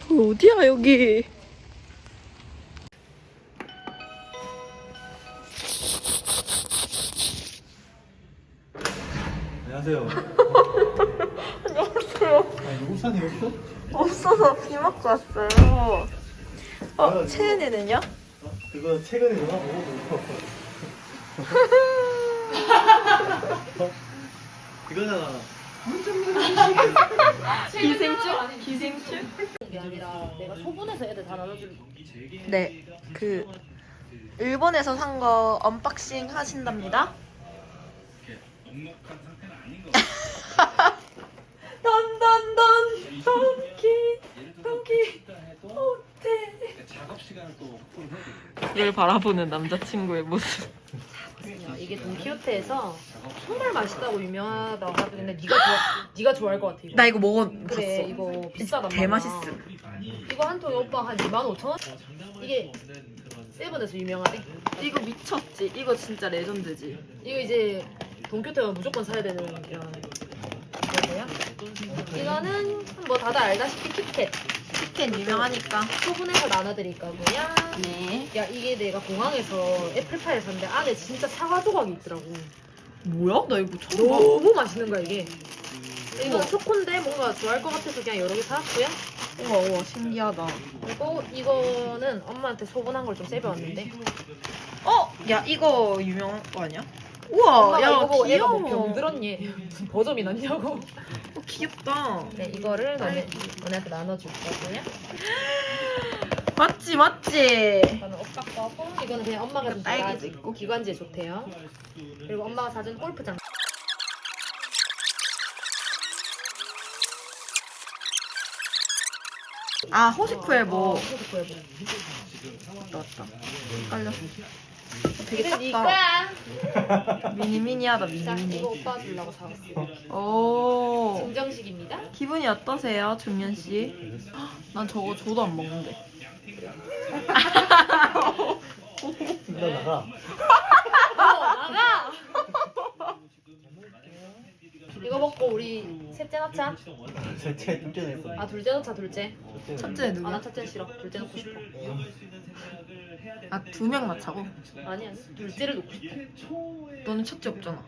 어디야 여기? 안녕하세요. 안녕하세요. 아니 우산이 없어? 없어서 비 맞고 왔어요. 채은이는요? 그거 최근에 영화 보고 이거잖아. 기생충? 기생충? 게 아니라 내가 소분해서 애들 다 나눠줄. 네, 일본에서 산 거 언박싱 하신답니다. 던던던 donki 호텔. 그를 바라보는 남자친구의 모습. 이게 돈키호테에서 정말 맛있다고 유명하다고 하던데 네가 좋아할 것 같아. 이거. 나 이거 먹어봤어. 그래 이거 비싸단 말이야. 개맛있음. 이거 한 통에 오빠 한 25,000원? 이게 세븐에서 유명하대. 이거 미쳤지. 이거 진짜 레전드지. 이거 이제 돈키호테가 무조건 사야 되는 이런 거야. 이거는 뭐 다들 알다시피 kitkat. 치킨 유명하니까. 소분해서 나눠드릴 거고요. 네. 야 이게 내가 공항에서 애플파이를 샀는데 안에 진짜 사과 조각이 있더라고. 뭐야? 나 이거 처음 봐. 너무 맛있는 거야 이게. 이거는 초코인데 뭔가 좋아할 것 같아서 그냥 여러 개 사왔고요. 우와 신기하다. 그리고 이거는 엄마한테 소분한 걸 좀 세배웠는데. 야 이거 유명한 거 아니야? 우와, 엄마가 야 이거 보고 애가 귀여워. 뭐 병들었니? 무슨 버점이 났냐고. 귀엽다. 네 이거를 너네한테 나눠줄 거고요. 맞지 맞지. 이거는 오빠 거고 이거는 그냥 엄마가 좀 딸기도 좋아하지. 있고. 기관지에 좋대요. 그리고 엄마가 사준 골프장. 아 호시프엘보. 골프에보. 맞다. 헷갈렸어. 되게 그러니까. 작다. 미니미니하다 자 미니미니. 이거 오빠 주려고 사왔어. 오. 증정식입니다. 기분이 어떠세요, 중년 씨? 난 저거 줘도 안 먹는데. 나 나가. 나가. 이거 먹고 우리 셋째 넣자. 제 둘째 냈어. 아 둘째 넣자 둘째. 첫째 아 나 누구야? 첫째 싫어. 둘째 넣고 싶어. 아, 2명 낳자고? 아니 둘째를 넣고 싶어. 너는 첫째 없잖아.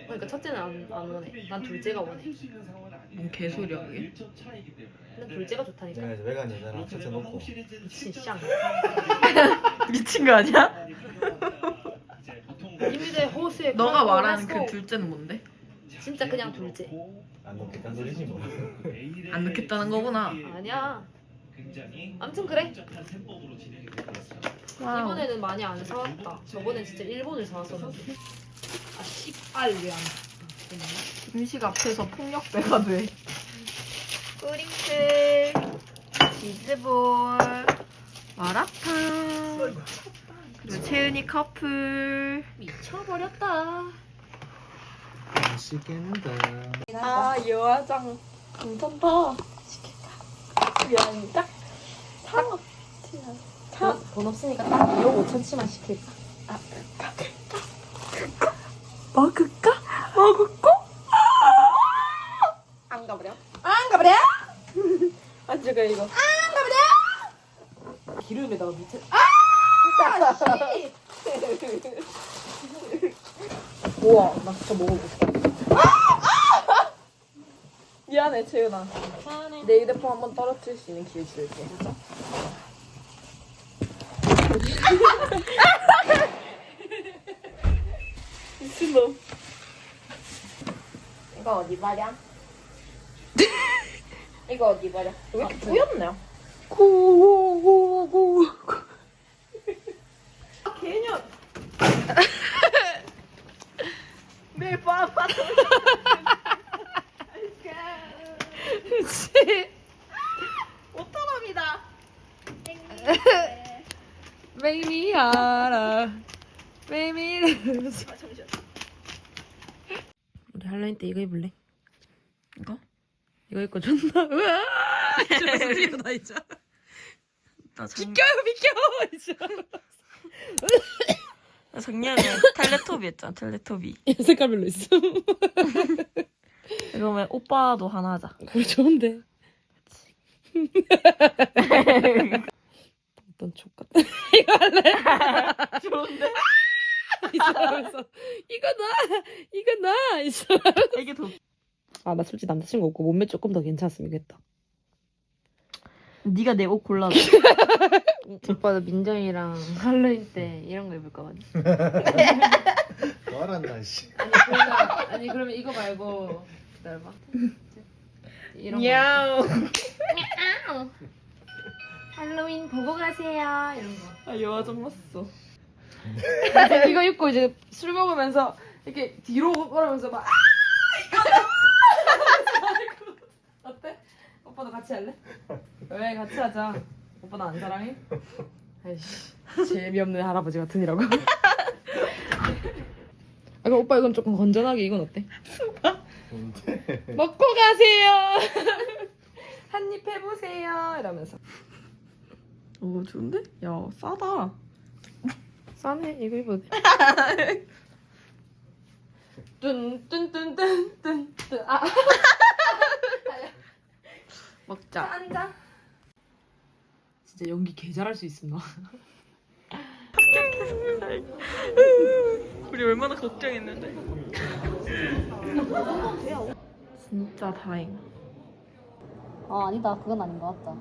그러니까 첫째는 안 원해. 난 둘째가 원해. 뭔 개소리야 그게? 난 둘째가 좋다니까. 내가 이제 외간 여자랑 첫째 놓고. 미친 쌍. 미친 거 아니야? 이미대 호수에 너가 그런 말하는 거 그 둘째는 뭔데? 진짜 그냥 둘째. 안 놓겠다는 소리지 뭐. 안 넣겠다는 거구나. 아니야. 아무튼 그래. 와우. 이번에는 많이 안 사왔다. 저번엔 진짜 일본을 사왔었는데. 아 씨발 왜안 음식 앞에서 폭력배가 돼. 뿌링클, 치즈볼, 마라탕, 그리고 채은이 커플. 미쳐버렸다. 맛있겠는데. 아 여화장 괜찮다. 시킬까? 미안합니다. 돈 없으니까 딱 2억 5천치만 시킬까? 먹을까? 먹을까? 안 가버려? 안 가버려? 안 죽어 이거. 기름에다가 밑에 우와 나 진짜 먹어보고 싶다. 미안해 채은아. 내 휴대폰 한번 떨어뜨릴 수 있는 기회 줄게. 미친놈. 이거 어디 버려? 이거 어디 버려? 왜 이렇게 뿌였냐? 고고고. 개년. 매일 밤 그치. 오토바이다. Make me harder. 메밀. 우리 할로윈 때 이거 입을래? 이거? 이거 입고 존나 으아! 나 이제 비켜요 이제. 나 작년에 텔레토비 했잖아, 텔레토비. 색깔별로 있어. 그러면 오빠도 하나 하자. 그래 좋은데. 어떤 족 같다. 이거 할래? 좋은데? 이러면서 이거 나 이러. 이게 더. 아, 나 솔직히 남자친구 없고 몸매 조금 더 괜찮았으면 좋겠다. 네가 내 옷 골라줘. 오빠도 민정이랑 할로윈 때 이런 거 입을 거거든. 말한다 씨. 아니 그러면 이거 말고 기다려봐. 이런 거. 야옹. 할로윈 보고 가세요. 이런 거. 아, 여화 좀 봤어. 이제 이거 입고 이제 술 먹으면서 이렇게 뒤로 걸으면서 막 어때? 오빠도 같이 할래? 왜 같이 하자. 오빠 나 안 사랑해? 아이씨 재미없는 할아버지 같으니라고. 아 그럼 오빠 이건 조금 건전하게 이건 어때? 뭔데? 먹고 가세요. 한 입 해보세요. 이러면서. 오, 좋은데? 야, 싸다. 싸네. 이거 입어도 돼. 뚠뚠뚠뚠뚠. 아. 먹자. 앉아. 진짜 연기 개 잘할 수 있음 너. 우리 얼마나 걱정했는데. 진짜 다행. 아 아니다 그건 아닌 것 같다.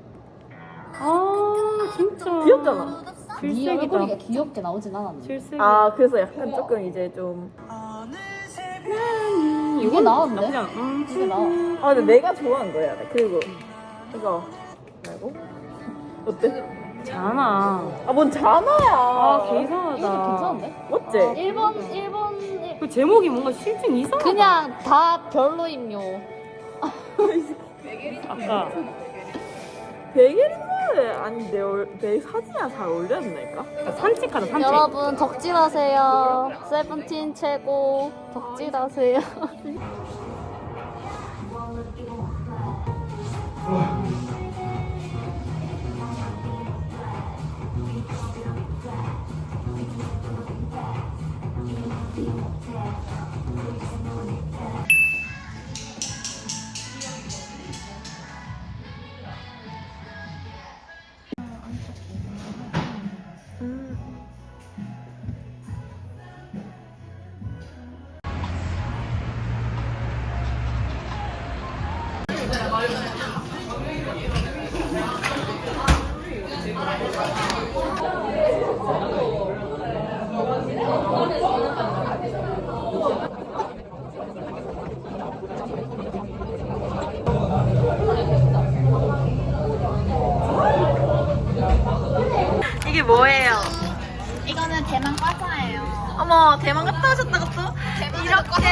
아, 진짜. 귀엽잖아. 네 얼굴이 귀엽게 나오진 않았네. 아, 그래서 약간 조금 이제 좀. 이게 나왔네. 그냥, 이게 나와. 아, 근데 내가 좋아한 거야. 그리고 이거 말고 어때? 자나. 아, 뭔 자나야. 아, 개 이거 이상하다. 괜찮은데? 어째? 1번 그 제목이 뭔가 실증 이상하다. 그냥 다 별로임요. 아까 베개인데 아니 내 사진이랑 잘 어울렸나니까? 산책하자 산책. 여러분 덕질하세요. 세븐틴 최고. 덕질하세요. 이게 뭐예요? 이거는 대만 과자예요. 어머, 대만 갔다 오셨다고 또? 이렇게.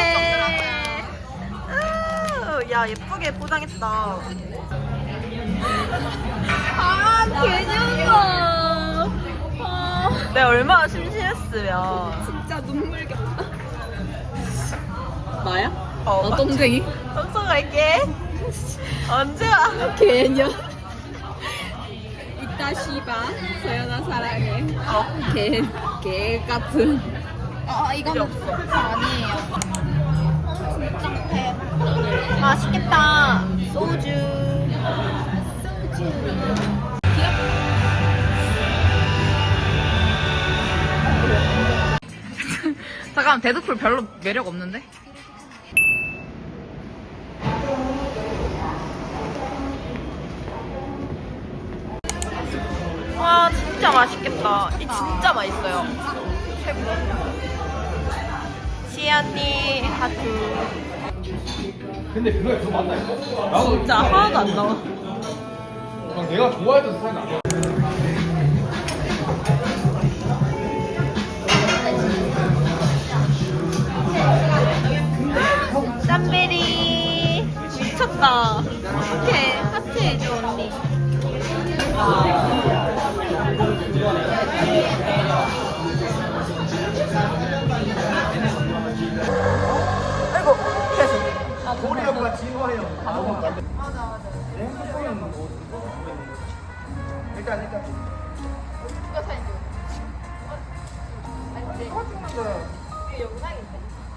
야, 예쁘게 포장했다. 아, 개념다. 내가 얼마나 심심했으면. 진짜 눈물겹다. 나야? 어, 똥쟁이? 똥소 갈게. 언제 와? 개년. 이따 씨바. 서연아 사랑해. 개 같은. 이거는 아니에요. 진짜 대박. 맛있겠다. 소주. 잠깐 데드풀 별로 매력 없는데? 와, 진짜 맛있겠다. 이 진짜 맛있어요. 최고. 시안니 하트. 근데 그거에 더 맞다니까? 진짜 하나도 안 나와. 내가 좋아했던 스타일은 아니야. 짠베리. 미쳤다. 어떡해. 하트 해줘, 언니.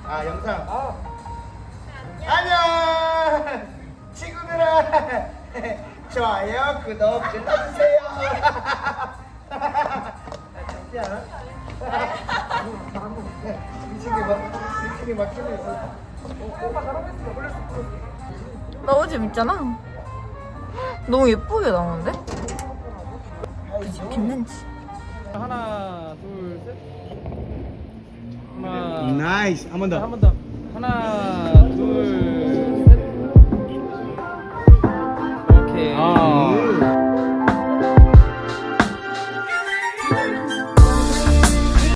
아 영상. 안녕 친구들아. 좋아요 구독 눌러주세요. 너무 재밌잖아. 너무 예쁘게 나오는데? 재밌는지. 하나, 둘, 셋. 하나. 나이스. 한 번 더. 한 번 더. 하나,